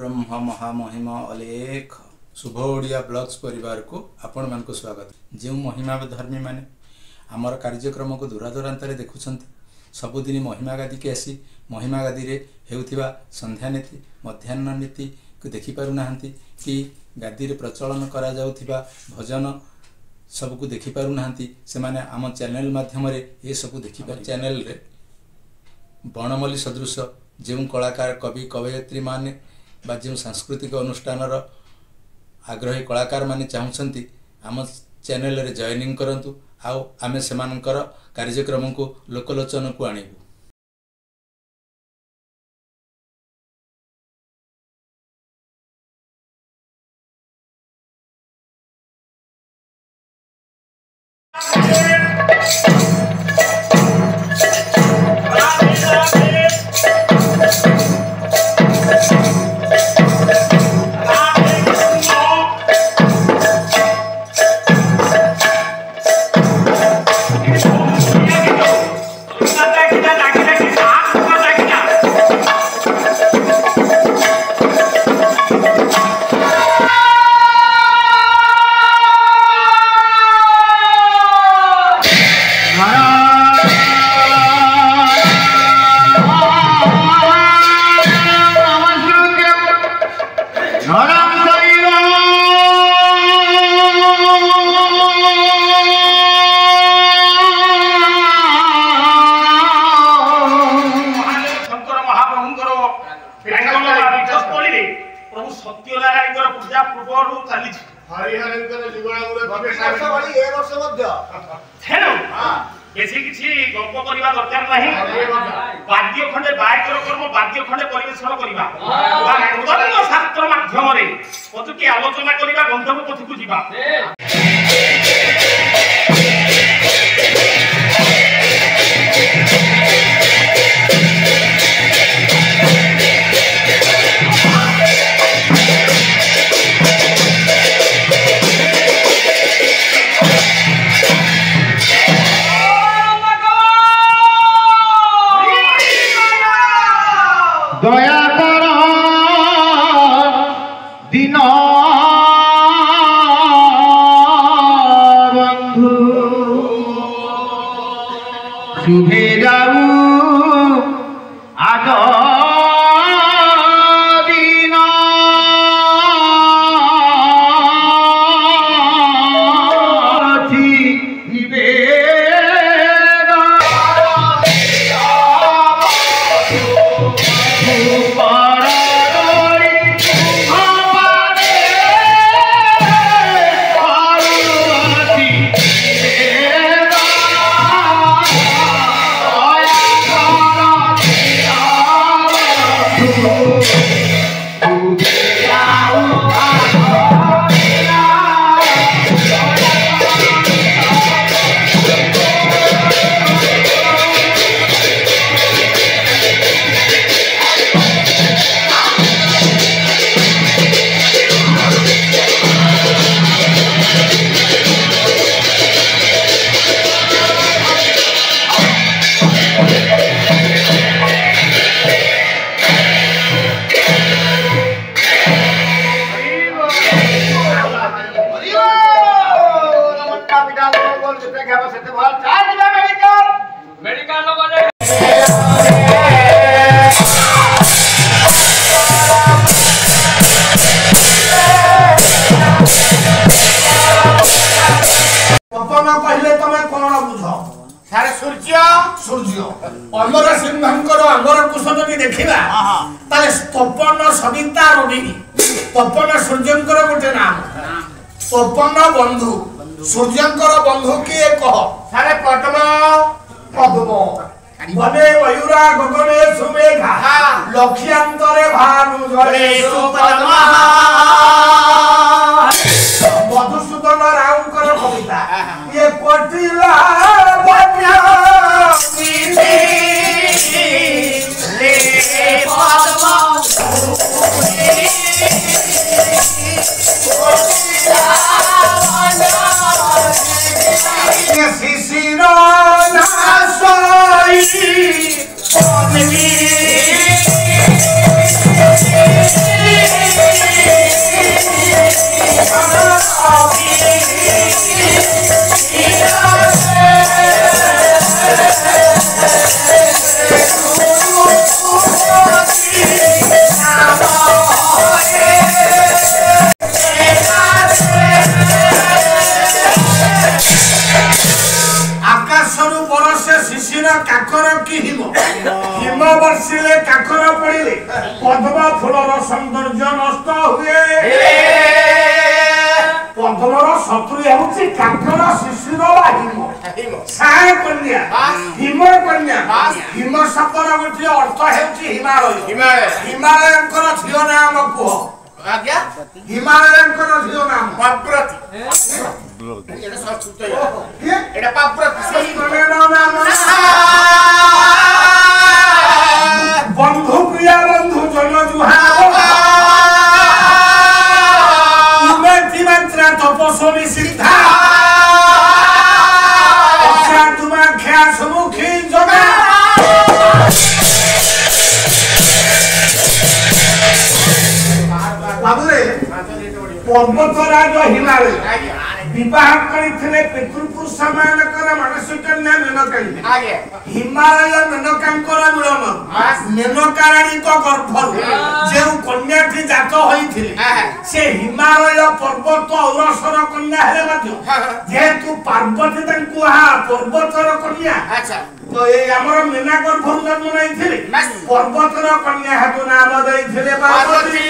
ब्रह्म महामहिमा अलेख शुभ Odia blogs परिवार को आपण मान को स्वागत। जो महिमा धर्मी माने आमर कार्यक्रम को दूरादूरांत देखुं सबुदिन महिमा गादी के आसी महिमा गादी रे हेउथिबा संध्या नीति मध्याह्न नीति को देखि पारु नाहंती कि गादी रे प्रचलन करा जाउथिबा भजन सबको देखि पारु नाहंती से माने आम चैनल माध्यम रे ये सब देखि पार। चैनल रे बनमल्ली सदृश जो कलाकार कवि कवयित्री माने बा जो सांस्कृतिक अनुष्ठान आग्रही कलाकार माने चाहूँगी आम चैनल रे जॉइनिंग करंतु आउ आमे सेमानकर कार्यक्रम को लोकलोचन को आनिबु। प्रभु सत्यनारायण पूजा पूर्व चली बेसी किसी गप करवा दरकार नहीं। वाद्य खंडे बायकर कर्म वाद्य खंडे परिवेषण करवा शास्त्र माध्यम पथुकी आलोचना करवा गंधर्व पथ को जीवा। दया कर दिन बंधु शुभे जाऊ आज दिन अमर सिंहंकर अमर कुशल देखा तपन सविता रवि तपन सूर्यंकर गोटे नाम तपन बंधु सूर्यंकर बंधु किए कह सारे पद्म पद्म बने मयूरा गगने सुमेघा लक्ष्यांतरे भानु जले सुपद्मा मधुसूदन राउंकर कविता ये पटिला बन्या शिशिर नासई ବର୍ଷିଲେ କାକର ପଡ଼ିଲେ ପଦ୍ମ ଫୁଲର ସୌନ୍ଦର୍ଯ୍ୟ ନଷ୍ଟ ହୁଏ। ପଦ୍ମର ଶତ୍ରୁ ହେଉଛି କାକର ଶିଶିର ବା ହିମ। ସାଏ କନ୍ୟା ହିମ କନ୍ୟା ହିମ ଶବ୍ଦର ଗୋଟିଏ ଅର୍ଥ ହେଉଛି ହିମାଳୟ। ହିମାଳୟଙ୍କର ଝିଅ ନାମ କୁହ। ଆଜ୍ଞା ହିମାଳୟଙ୍କର ଝିଅ ନାମ ପାର୍ବତୀ। ଏଟା ସଂସ୍କୃତ ଏଟା ପାର୍ବତୀ ବନ୍ଧୁ ପ୍ରିୟା ବନ୍ଧୁ ଜନ ଜୁହାତି ମାତ୍ରା ତପସ୍ୱୀ ସିଦ୍ଧା ତୁମା ଖ୍ୟା ସମ୍ମୁଖୀ ଜଗା। ବାବୁରେ ପର୍ବତରାଜ ହିମାଳୟ ବିବାହ କରିଥିଲେ ପିତୃପୁରୁଷ ମାନଙ୍କର ମାନସିକ କନ୍ୟା ମେନକାଳୀ। ହିମାଳୟ ମେନକାଙ୍କର ମିଳନ ମେନକାରାଣୀଙ୍କ ଗର୍ଭରୁ ଯେଉଁ କନ୍ୟାଟି ଜାତ ହୋଇଥିଲେ ସେ ହିମାଳୟ ପର୍ବତ ଔରସର କନ୍ୟା ହେଲେ ମଧ୍ୟ ଯେହେତୁ ପାର୍ବତୀ ତାଙ୍କୁ ପର୍ବତର କନ୍ୟା ତ ଏଇ ଆମର ମେନା ଗର୍ଭରୁ ଜନ୍ମ ନେଇଥିଲେ ପର୍ବତର କନ୍ୟା ହେତୁ ନାମ ଦେଇଥିଲେ ପାର୍ବତୀ।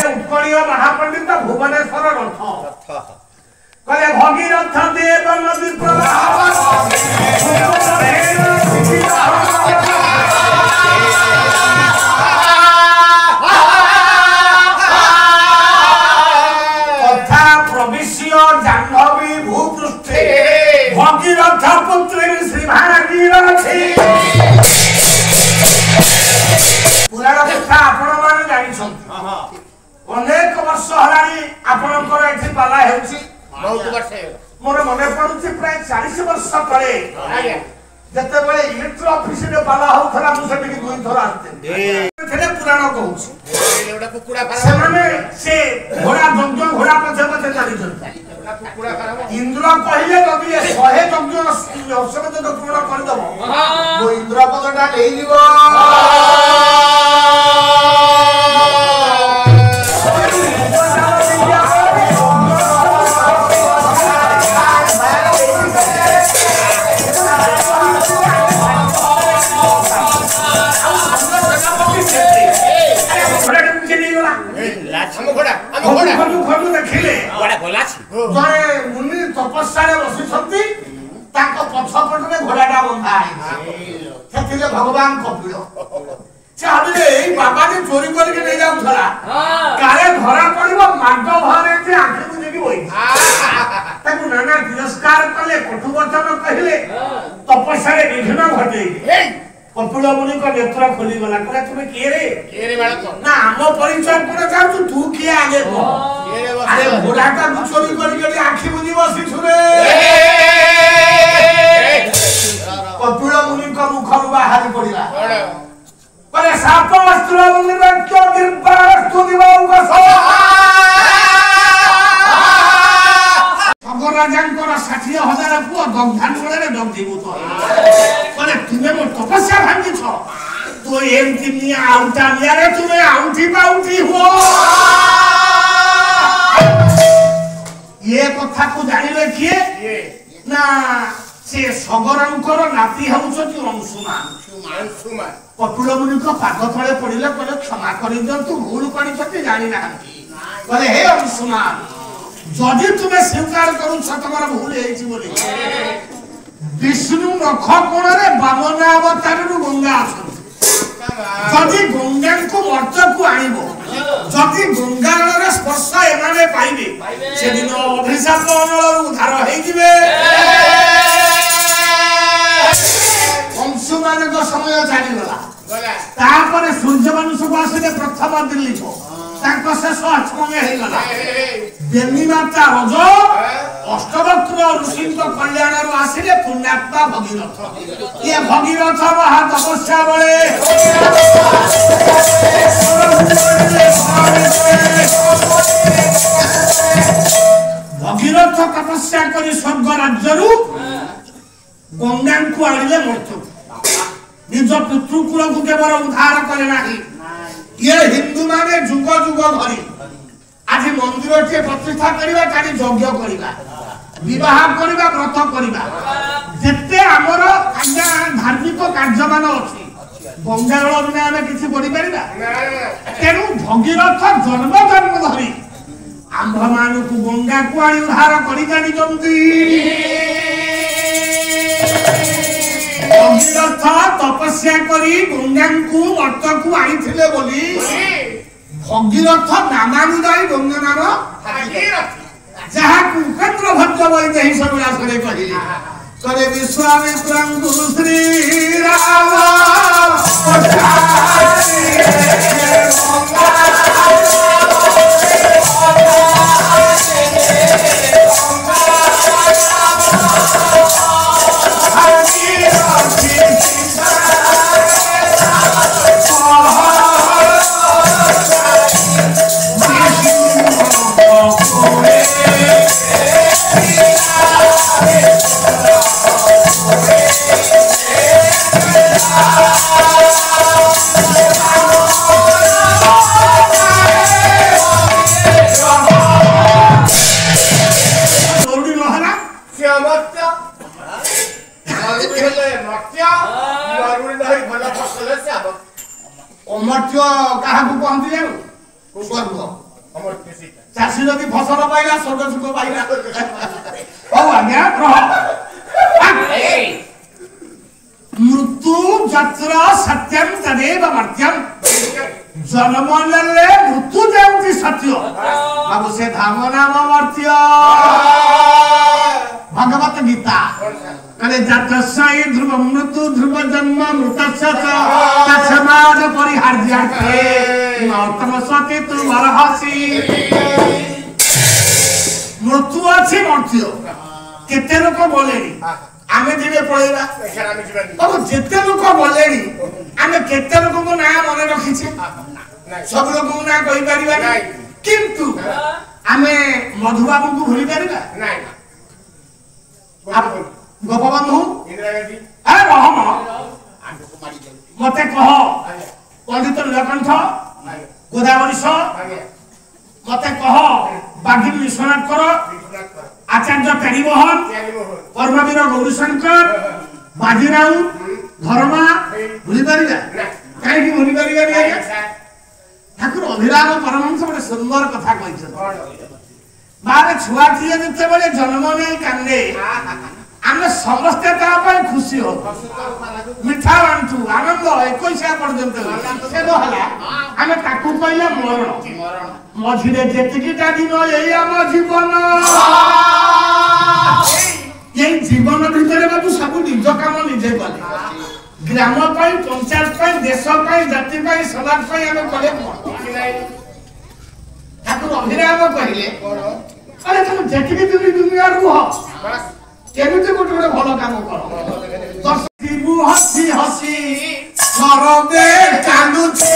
उत्कलीय महापंडित भुवनेश्वर रथ कहले भगीरथ देव नदी तथा प्रविश्य जाह्नवी भूपृष्ठे भगीरथ पुत्री श्री भागीर पुराण कथा आपण माने जानिछंती अनेक वर्ष हलानी आपनकर एठी पाला हेउची बहुत वर्ष मोर मने पडुची प्राय 40 वर्ष तळे जते बेले इलेक्ट्रो ऑफिस रे पाला होथला मु सेठी की दुई थोर आते थेले पुराण कहूची एटा कुकुडा फारा से माने से घोड़ा जंगल घोड़ा पछे पछे जानिछंती कुकुडा फारा इंद्र कहिले जदी 100 जंगल औषध तो पूर्ण कर दबो वो इंद्र पदटा लेई लिबो मुनि तपस्या बसी पछपटे घोड़ाटा बंधा है भगवान कपिल चाहे बाबा जी चोरी करके नहीं जाऊला काले धरा पड़ो मांड भर आखि बुझेकी बही नाना तिरस्कार कले कटुवचन कहले तपस्या विघ्न घटे कपिल मुनि नेत्र खोली गला कहला तुम किए रे ना आम परिचय पर चाहू तू किए आगे अरे घोड़ाटा चोरी करके आखि बुझी बसी छुरे कपिल मुनि मुखर बाहर पड़ा कहले साप अस्त्र मुनिवक्य गिरबास्तु दिवंगस राजांकर 60,000 पुआ दग्धान बळे दग्धीभूत कहले तुमे मो तपस्या भांगी छ तो एमती मिया आउटा मिया रे तुमे आउठी बाउठी हो ये कथा को जानिले किए ना से सगरंकर नाती होउछथि अंशुमान कपिल मुनि को पाद तले पड़िले कहले क्षमा करि दियंतु भूल करिछथि जानि नाहंती कहले हे अंशुमान जदि तुम्हें स्वीकार करूछ तमर भूल हेछि बोली विष्णु नख कोणरे वामन अवतार गंगा अछन जदि गंगा को मर्त्य को आनिबो जदि गंगार स्पर्श एमाने पाइबे से दिन अभिशाप अनल उद्धार हेइ जिवे अंशुमान को समय जानि गला तापर सूर्यवंश को आसिले प्रथम दिल्ली को ताको शेष अक्षमे हेइ गला देवी माता रज अष्टवक्र ऋषि कल्याण आसिले पुण्यात्मा भगीरथ ये भगीरथ महा तपस्या बळे भगीरथ तपस्या करी स्वर्ग राज्यरू गंगा को आनिले मृत्यु निज पितृकुल को केवल उद्धार करे नाही ये हिंदू माने जुग जुग धरी आज मंदिर के प्रतिष्ठा करबा काली यज्ञ करबा विवाह करबा व्रत करबा जत्ते हमर आज्ञा धार्मिक कार्य मान अछि गंगा जल बिना हमें किछि करि परिबा तेनु भगीरथ जन्म जन्म धरी आंभ मान को गंगा को आनी उद्धार करि जानि जंती भगीरथ तपस्या करी गंगा को मर्त को आनी थिले बोली भगीरथ नामानुदायी गंगा नाम भागीरथ जहा कुकेन्द्र भद्र वैदेही सबला करे कहिले करे विश्वामित्रं गुरु श्री राम अमर्त्य कहा कहती जान स्वर्ग चाषी जदि फसल पाइला स्वर्ग सुख पाइला ओ आज्ञा रह मृत्यु जत्र सत्यम तदेव मर्त्यम जन्म लेले मृत्यु जेउति सत्य बाबू से धाम नाम मर्त्य भगवत गीता कले जातस्यै ध्रुव मृत्यु ध्रुव जन्म मृतस्य च तस्माद् परिहार्यते मौतम सति तु वरहसि मृत्यु अछि मर्त्य केते लोक बोलेनी आमे दिबे पळेबा अब जेते लोक बोलेनी आमे केते लोक को ना मने रखिछे सब लोक को ना कहि परिबा नै किंतु आमे मधुबाबू को भूली परिबा नै गोपबंधु इंदिरा गांधी अरे रहम मते कह पंडित नीलकंठ गोदावरीश मते कह बागी विश्वनाथ कर आचार्य पेरीमोहन परमवीर गौरीशंकर बाजीराव धर्मा भूली परिबा काहे की भूली परिबा नै ठाकुर अभिराम परमहंस बड़े सुंदर कथा कहिछन बारे छुआ थिए जते बले जन्म नै कांदे आमे समस्ते ता पर खुशी हो मिठा बांटू आनंद 21 पर्यंत से होला आमे ताकू कहले मरण मझिरे जेतिकिटा दिन एई हम जीवन ये जीवन भितरे बाबू सब निज काम निजे कले ग्राम पाई पंचायत पाई देश पाई जाति पाई समाज पाई आमे कले ठाकुर अभिराम कहले अरे तुम जेतिकि दुनिया रुह केमिति गोटे गोटे भलो काम कर दर्शकबु हसी हसी सरबे कांदु छे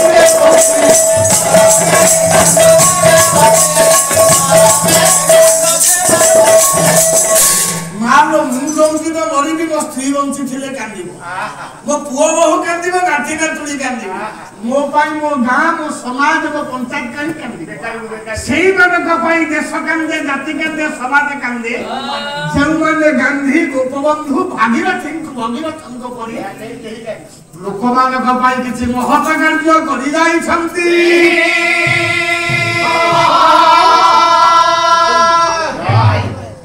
मालो मुंडों की तो मरी भी मो स्त्री वंशी थिले कांदिबो मो पुओ बहु कांदिबो नाती नातुणी कांदिबो मो पाई मो गाँ मो समाज मो पंचायत कहीं कांदे सेही मानक पई देश कांदे जाति कांदे समाज कांदे जो माने गांधी गोपबंधु भगीरथଙ୍କ परी लोक मानक पई किछि महत कार्य करि जाई छंती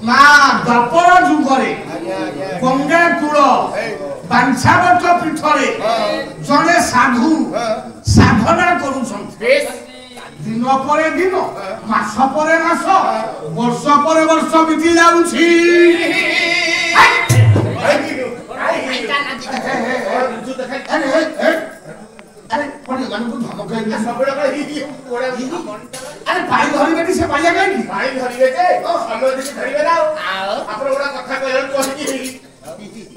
मां द्वापर जुगरे गंगा कूल बांछावट पीठरे जड़े साधु साधना करुछंती दिन पर दिन मास पर मास वर्ष पर वर्ष बीती जाउछि अरे कोन मानकु धमक है सबड़ अरे भाई धरी बेटी से पाइया गई भाई धरी बेटे समय देखि धरिबे ना आपण ओरा कथा कहल कोही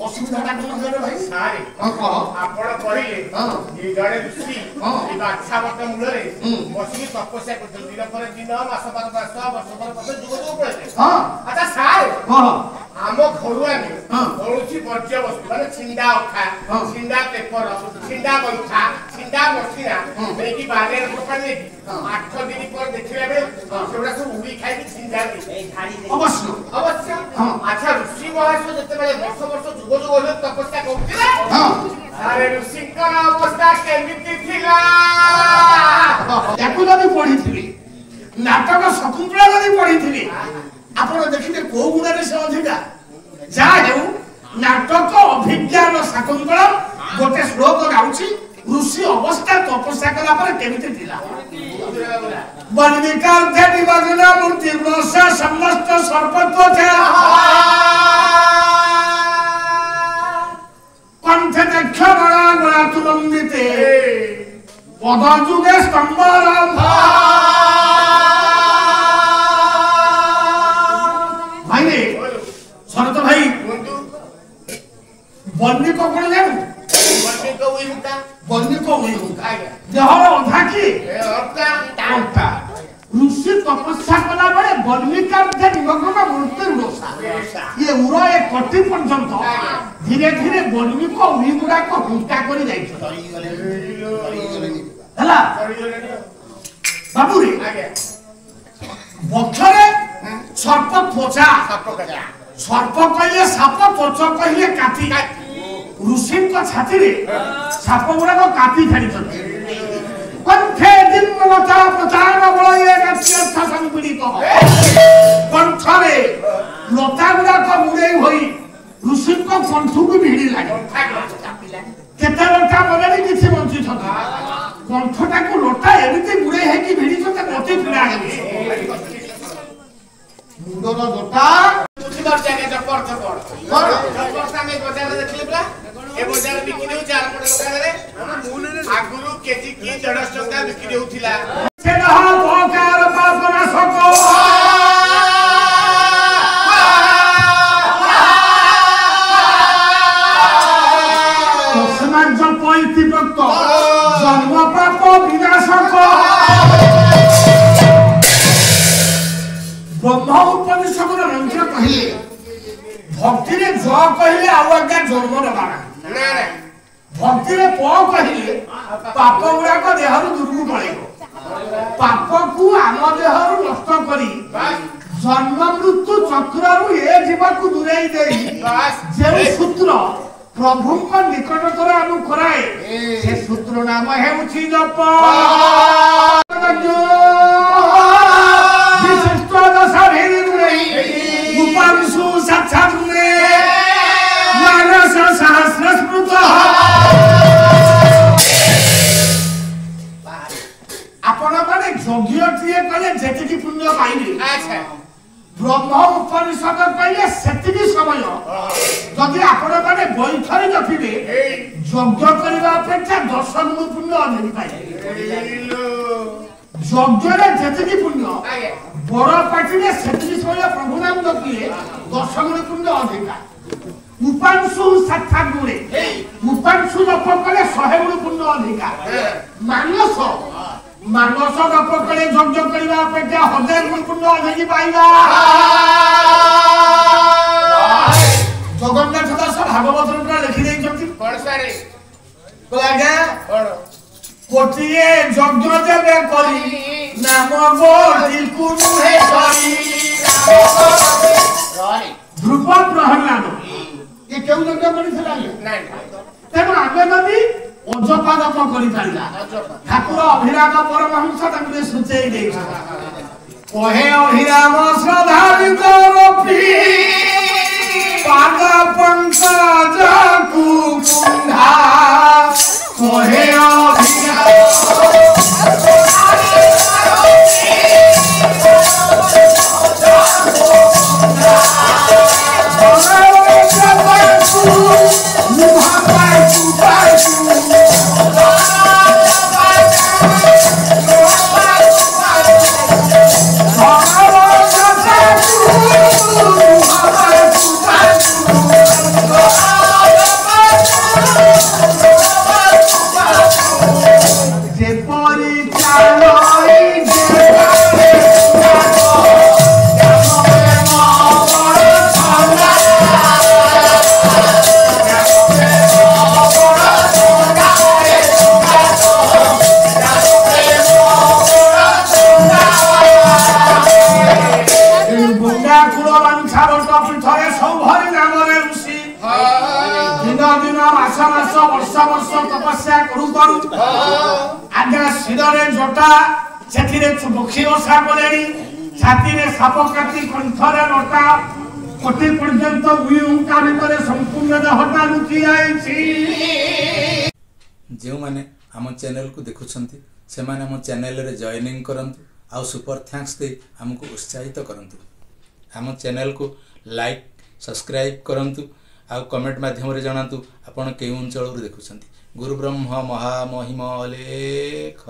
असुविधाटा कोन होले भाई सारे आपण करिले ए जड़े ऋषि ए बाछावट मूलरे बसी तपस्या करते दिन पर दिन मास पर मास वर्ष पर वर्ष जुग जुग पड़े अच्छा सारे आम घरुआ ने कौनसी वर्ज्य वस्तु माने छिंडा अखा छिंडा पेपर छिंडा गंठा छिंडा मछिरा नेकी बारे पकाने 8 दिन पर देखिला बे सेउडा सब उड़ी खाइ कि छिंडा अवश्य अवश्य अच्छा ऋषि महर्षि जते बेले वर्ष वर्ष जुग जुग होले तपस्या करथिले सारे ऋषि का अवस्था केमिति थिला याकु जदी पढिथिले नाटक शकुंतला जदी पढिथिले आपण देखिले को गुणरे से अधिका जा हेउ नाटक अभिज्ञान शकुंतला गोटे श्लोक गाउछि ऋषि अवस्था तपस्या कला पर केमिति थिला बन्निका ध्यानि वजना मूर्ति नसा समस्त सर्वत्व थे कंठ दक्ष बड़ा बड़ा तुलंबिते पद जुगे स्तंभरम शरत भाई बन्नी को कोन जानु बन्नी को उई हुंका जहर अधा की अटा ऋषि तपस्या कला बळे बन्नी का जे निमग्न मूर्ति रोसा ये उरा एक कटी पर्यंत धीरे धीरे बन्नी को उई गुडा को हुंका करी जाई हला बाबू रे बखरे सर्प त्वचा सर्प कहले साप त्वच कहले काटी ऋषि को छाती रे साप गुडा को काटी छाडी छथि कंठे दिनवता प्रचार बळये गत्यर्थ संपीडित कंठरे लता गुडा को मुड़े होई ऋषि को कंठु भी भिड़ी लागे केते लता बलरी किछि बंची छथि कंठटा को लता एमिति मुड़े है कि भिड़ी छथि नति पीड़ा हे मुंडर लता बुझिबार जागे जपर जपर जपर में बाजार देखले परा ए बाजार बिकि देउ 4 पट दुकान रे आगुरु केजी की 150 टका बिकि देउथिला से रहा भोकार पापना सको समाज जो पॉइंट भक्त जन्म पाप विनाशक ब्रह्म उपनिषद मंत्र कहिले भक्ति रे ज कहिले आवागा जन्म रबाना ना भक्ति रे प कहिले पाप गुडा को देहरु दुर्गु पळेगो पाप को आम देहरु नष्ट करी जन्म मृत्यु चक्ररु ए जीवा को दुरेई देई जे सूत्र प्रभु को निकटतर आनु कराए से सूत्र नाम हेउछि जप ब्रह्म उपनिषद कहले सेतिकी समय जदि आपण माने बैठरी जपिबे यज्ञ करबा अपेक्षा 10 गुण पुण्य अधिक पाइबे यज्ञ रे जेतिकी पुण्य बड़ पाटिले सेतिकी समय प्रभु नाम जपिले 10 गुण पुण्य अधिक उपांशु साक्षात गुणे उपांशु जप कले 100 गुण पुण्य अधिक मानस जप कले यज्ञ करबा अपेक्षा 1000 गुण पुण्य अधिक पाइबा जगन्नाथ दास भागवत रे लिखि देइछथि कोन सारे कोलागा कोन ଗୋଟିଏ ଯଜ୍ଞ ଯେବେ କରି ନାମ ଗୋଟିକୁ ନୁହେଁ କରି ଧ୍ରୁବ ପ୍ରହ୍ଲାଦ ଏ କେଉଁ ଯଜ୍ଞ କରିଥିଲା ତେଣୁ ଆମେ ଯଦି ଅଜପାଦକ କରିପାରିଲା ଠାକୁର ଅଭିରାମ ପରମହଂସ ତାଙ୍କୁ ସୂଚେଇ ଦେଇଛନ୍ତି କହେ ଅଭିରାମ ଶ୍ରଦ୍ଧାଳିତ ପାଦ ପଙ୍କଜକୁ କୁଣ୍ଢା କହେ तपस्या करू करू आज्ञा शिरे जटा से मुखी ओषा कले छाती में साप काटी कंठरे लटा कोटी पर्यंत भितर संपूर्ण देहटा लुचि जो मैंने आम चैनल को देखुंत से आम चैनल रे जॉइनिंग करंतु आउ सुपर थैंक्स दे हमको उत्साहित करंतु आम चैनल को लाइक सब्सक्राइब करंतु आउ कमेंट माध्यम रे जणातु आपण केउ अंचल रे देखुछंती गुरु ब्रह्म महामहिम अलेख।